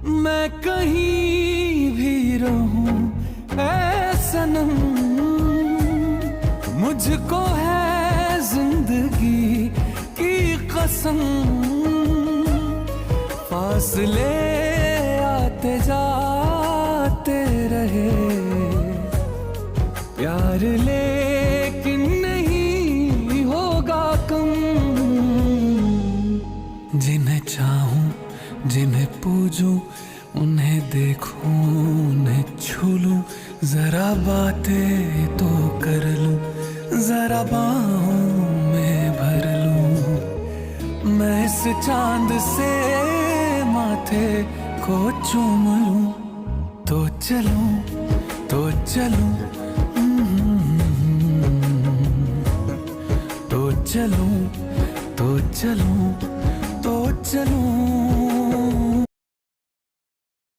मैं कहीं भी रहूं ऐ सनम, मुझको है जिंदगी की कसम। फासले आते जाते रहे, प्यार लेकिन नहीं होगा कम। जिन्हें चाहूं, जिन्हें पूजूं, उन्हें देखूं, उन्हें छू लूं, जरा बातें तो कर लूं, जरा बाहों में भर लूं। मैं इस चांद से माथे को चूम लूं, तो चलूं, तो चलूं, तो चलूं, तो चलूं, तो चलूं।